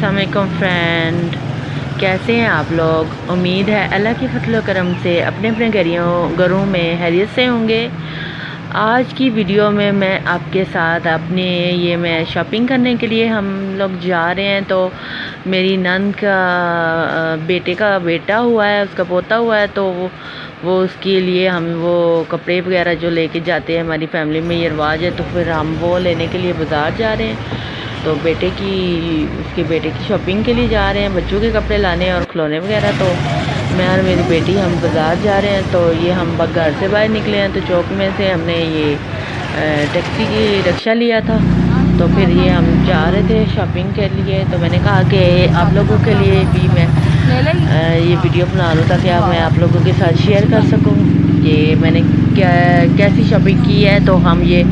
अस्सलाम वालेकुम फ्रेंड, कैसे हैं आप लोग। उम्मीद है अल्लाह की फजल करम से अपने अपने घरों में खैरियत से होंगे। आज की वीडियो में मैं आपके साथ मैं शॉपिंग करने के लिए हम लोग जा रहे हैं। तो मेरी नंद का बेटे का बेटा हुआ है, उसका पोता हुआ है, तो वो उसके लिए हम वो कपड़े वगैरह जो लेके जाते हैं, हमारी फैमिली में ये रिवाज है। तो फिर हम वो लेने के लिए बाज़ार जा रहे हैं। तो उसके बेटे की शॉपिंग के लिए जा रहे हैं, बच्चों के कपड़े लाने और खिलौने वगैरह। तो मैं और मेरी बेटी हम बाज़ार जा रहे हैं। तो ये हम घर से बाहर निकले हैं, तो चौक में से हमने ये टैक्सी की रिक्शा लिया था। तो फिर ये हम जा रहे थे शॉपिंग के लिए। तो मैंने कहा कि आप लोगों के लिए भी मैं ये वीडियो बना लूँ ताकि मैं आप लोगों के साथ शेयर कर सकूँ कि मैंने कैसी शॉपिंग की है। तो हम ये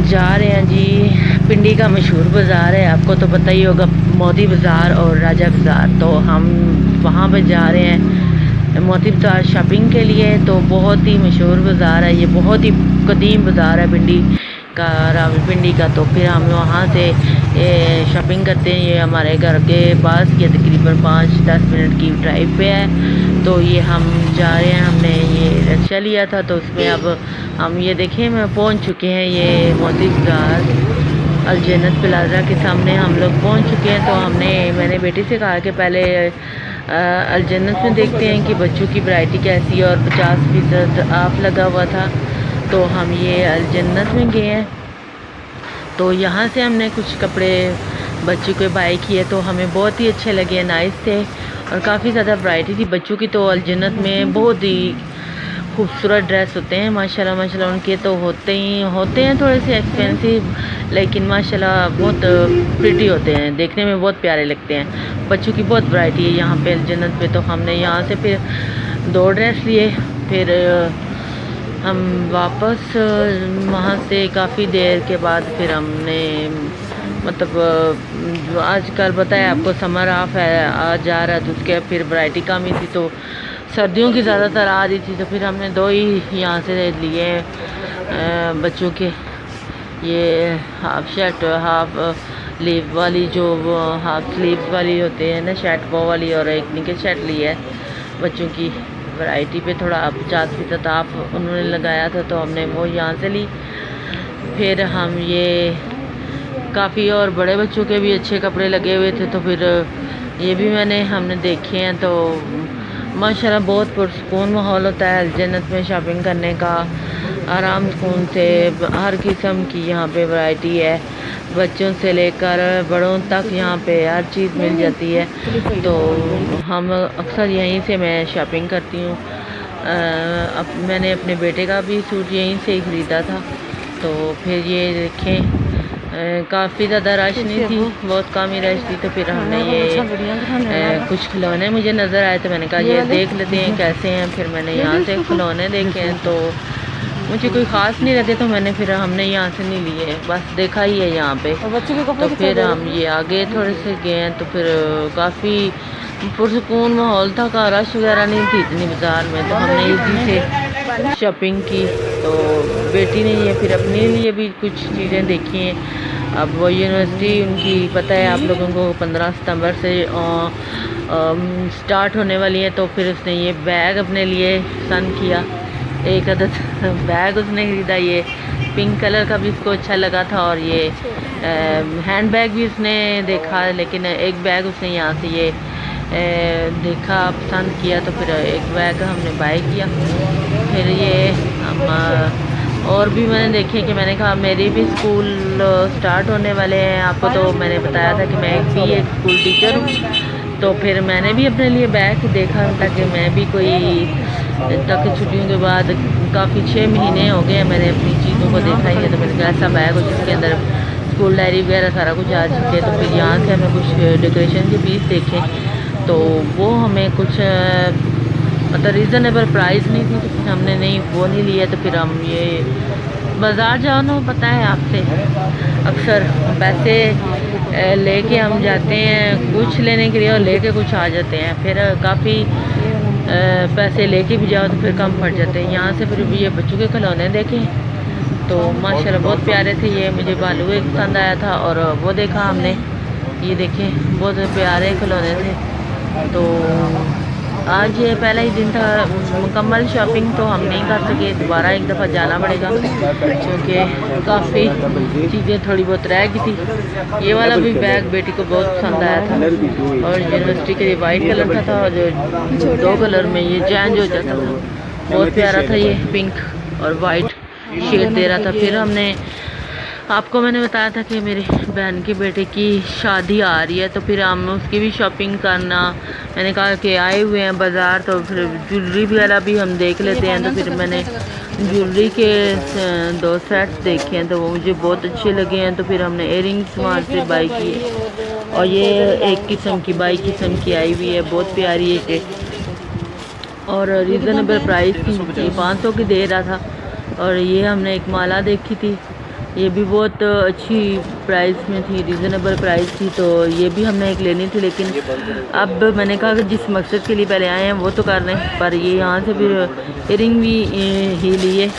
जा रहे हैं जी, पिंडी का मशहूर बाज़ार है, आपको तो पता ही होगा, मोती बाज़ार और राजा बाज़ार। तो हम वहाँ पे जा रहे हैं मोती बाज़ार शॉपिंग के लिए। तो बहुत ही मशहूर बाज़ार है ये, बहुत ही कदीम बाज़ार है पिंडी का, रावलपिंडी का। तो फिर हम वहाँ से शॉपिंग करते हैं। ये हमारे घर के पास, ये तकरीबन 5-10 मिनट की ड्राइव पे है। तो ये हम जा रहे हैं, हमने ये रिक्शा लिया था। तो उसमें अब हम ये देखें मैं पहुँच चुके हैं, ये मोती बाज़ार अलजन्नत प्लाजा के सामने हम लोग पहुँच चुके हैं। तो मैंने बेटी से कहा कि पहले अलजन्नत में देखते हैं कि बच्चों की वैरायटी कैसी है, और 50% ऑफ लगा हुआ था। तो हम ये अलजन्नत में गए हैं। तो यहाँ से हमने कुछ कपड़े बच्चों के बाय किए, तो हमें बहुत ही अच्छे लगे, नाइस थे, और काफ़ी ज़्यादा वैरायटी थी बच्चों की। तो अलजन्नत में बहुत ही खूबसूरत ड्रेस होते हैं माशाल्लाह माशाल्लाह। उनके तो होते हैं थोड़े से एक्सपेंसिव, लेकिन माशाल्लाह बहुत प्रिटी होते हैं, देखने में बहुत प्यारे लगते हैं। बच्चों की बहुत वैरायटी है यहाँ पे अलजन्नत पे। तो हमने यहाँ से फिर 2 ड्रेस लिए। फिर हम वापस वहाँ से काफ़ी देर के बाद फिर हमने जो आजकल बताया आपको समर ऑफ है, आज जा रहा है, तो उसके फिर वैरायटी कम ही थी, तो सर्दियों की ज़्यादातर आ रही थी। तो फिर हमने 2 ही यहाँ से लिए बच्चों के, ये हाफ शर्ट, हाफ लीव वाली, जो हाफ स्लीव्स वाली होते हैं ना शर्ट, वो वाली, और एक निके शर्ट ली है बच्चों की। वैरायटी पे थोड़ा 50% ऑफ उन्होंने लगाया था, तो हमने वो यहाँ से ली। फिर हम ये काफ़ी और बड़े बच्चों के भी अच्छे कपड़े लगे हुए थे, तो फिर ये भी हमने देखे हैं। तो माशाल्लाह बहुत पुरसुकून माहौल होता है अलजन्नत में शॉपिंग करने का, आराम सुकून से। हर किस्म की यहाँ पे वैरायटी है, बच्चों से लेकर बड़ों तक यहाँ पे हर चीज़ मिल जाती है। तो हम अक्सर यहीं से मैं शॉपिंग करती हूँ। अब मैंने अपने बेटे का भी सूट यहीं से ही ख़रीदा था। तो फिर ये देखें काफ़ी ज़्यादा रश नहीं थी, बहुत कम ही रश थी। तो फिर हमने ये कुछ खिलौने मुझे नज़र आए, तो मैंने कहा ये देख लेते हैं कैसे हैं। फिर मैंने यहाँ से खिलौने देखे हैं, तो मुझे कोई ख़ास नहीं लगे, तो हमने यहाँ से नहीं लिए, बस देखा ही है यहाँ पे। तो फिर हम ये आगे थोड़े से गए हैं। तो फिर काफ़ी पुरसुकून माहौल था, का रश वगैरह नहीं थी इतनी बाज़ार में। तो हमने इसी से शॉपिंग की। तो बेटी ने ये फिर अपने लिए भी कुछ चीज़ें देखी हैं। अब वो यूनिवर्सिटी उनकी पता है आप लोगों को 15 सितंबर से स्टार्ट होने वाली है। तो फिर उसने ये बैग अपने लिए पसंद किया, एक अदद बैग उसने ख़रीदा। ये पिंक कलर का भी उसको अच्छा लगा था, और ये हैंड बैग भी उसने देखा, लेकिन एक बैग उसने यहाँ से ये देखा, पसंद किया। तो फिर एक बैग हमने बाय किया। फिर ये हम और भी मैंने देखे कि मैंने कहा मेरे भी स्कूल स्टार्ट होने वाले हैं। आपको तो मैंने बताया था कि मैं एक स्कूल टीचर हूँ। तो फिर मैंने भी अपने लिए बैग देखा ताकि मैं भी कोई तक छुट्टियों के बाद काफ़ी 6 महीने हो गए मैंने अपनी चीज़ों को देखा ही है। तो मैंने कहा ऐसा बैग हो जिसके अंदर स्कूल डायरी वगैरह सारा कुछ आ सके। तो फिर यहाँ से हमें कुछ डेकोरेशन के पीस देखे, तो वो हमें कुछ रीज़नेबल प्राइस नहीं थी, तो फिर हमने वो नहीं लिया। तो फिर हम ये बाज़ार जाओ ना, पता है आपसे अक्सर पैसे लेके हम जाते हैं कुछ लेने के लिए, और लेके कुछ आ जाते हैं। फिर काफ़ी पैसे लेके भी जाओ तो फिर कम पड़ जाते हैं। यहाँ से फिर ये बच्चों के खिलौने देखे, तो माशाल्लाह बहुत प्यारे थे। ये मुझे बालू एक पसंद आया था, और वो देखा हमने। ये देखें बहुत प्यारे खिलौने थे। तो आज ये पहला ही दिन था, मुकम्मल शॉपिंग तो हम नहीं कर सके, दोबारा एक दफ़ा जाना पड़ेगा क्योंकि काफ़ी चीज़ें थोड़ी बहुत रह गई थी। ये वाला भी बैग बेटी को बहुत पसंद आया था और यूनिवर्सिटी के लिए वाइट कलर का था और जो 2 कलर में ये चेंज हो जाता था, बहुत प्यारा था। ये पिंक और वाइट शेड दे रहा था। फिर हमने आपको मैंने बताया था कि मेरी बहन के बेटे की शादी आ रही है, तो फिर हम उसकी भी शॉपिंग करना, मैंने कहा कि आए हुए हैं बाज़ार तो फिर ज्वेलरी वगैरह भी हम देख लेते हैं। तो फिर मैंने ज्वेलरी के 2 सेट्स देखे हैं तो वो मुझे बहुत अच्छे लगे हैं। तो फिर हमने इयररिंग्स वहाँ से बाई किए और ये एक किस्म की बाई किस्म की आई हुई है, बहुत प्यारी है कि और रीज़नेबल प्राइस थी, 500 की दे रहा था। और ये हमने एक माला देखी थी, ये भी बहुत अच्छी प्राइस में थी, रीज़नेबल प्राइस थी, तो ये भी हमने एक लेनी थी। लेकिन अब मैंने कहा कि जिस मकसद के लिए पहले आए हैं वो तो कर रहे हैं, पर ये यहाँ से फिर इयरिंग भी ही लिए,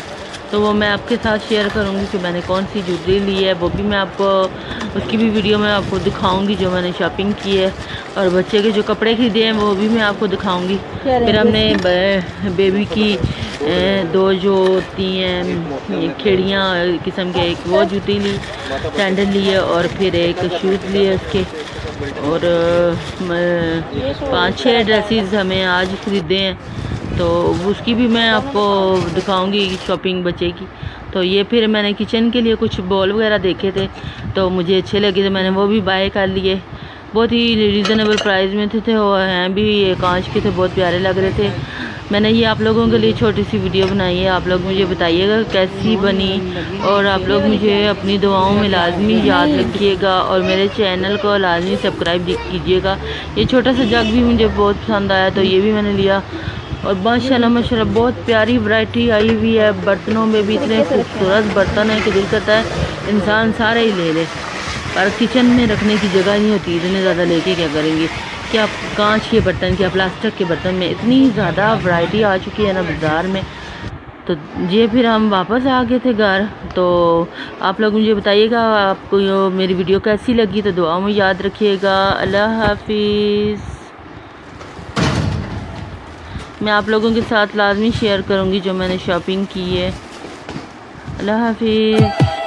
तो वो मैं आपके साथ शेयर करूँगी कि मैंने कौन सी ज्वेलरी ली है। वो भी मैं आपको उसकी भी वीडियो में आपको दिखाऊंगी जो मैंने शॉपिंग की है, और बच्चे के जो कपड़े खरीदे हैं वो भी मैं आपको दिखाऊंगी। फिर हमने बेबी की 2 जो होती हैं खिड़ियाँ किस्म के, एक वो जूती ली, सैंडल लिए और फिर एक शूज़ लिए उसके, और 5-6 ड्रेसेस हमें आज ख़रीदे हैं, तो उसकी भी मैं आपको दिखाऊंगी शॉपिंग बच्चे की। तो ये फिर मैंने किचन के लिए कुछ बॉल वगैरह देखे थे तो मुझे अच्छे लगे, तो मैंने वो भी बाय कर लिए। बहुत ही रीज़नेबल प्राइस में थे और हैं भी, ये कांच के थे, बहुत प्यारे लग रहे थे। मैंने ये आप लोगों के लिए छोटी सी वीडियो बनाई है, आप लोग मुझे बताइएगा कैसी बनी, और आप लोग मुझे अपनी दुआओं में लाजमी याद रखिएगा और मेरे चैनल को लाजमी सब्सक्राइब कीजिएगा। ये छोटा सा जग भी मुझे बहुत पसंद आया तो ये भी मैंने लिया। और माशाल्लाह माशाल्लाह बहुत प्यारी वैरायटी आई हुई है, बर्तनों में भी इतने खूबसूरत बर्तन है कि दिल करता है इंसान सारे ही ले ले, पर किचन में रखने की जगह नहीं होती, इतने ज़्यादा लेके क्या करेंगे। क्या कांच के बर्तन, क्या प्लास्टिक के बर्तन में इतनी ज़्यादा वैरायटी आ चुकी है ना बाज़ार में। तो ये फिर हम वापस आ गए थे घर। तो आप लोग मुझे बताइएगा आपको मेरी वीडियो कैसी लगी, तो दुआ में याद रखिएगा। अल्लाह हाफिज़। मैं आप लोगों के साथ लाजमी शेयर करूंगी जो मैंने शॉपिंग की है। अल्लाह हाफिज़।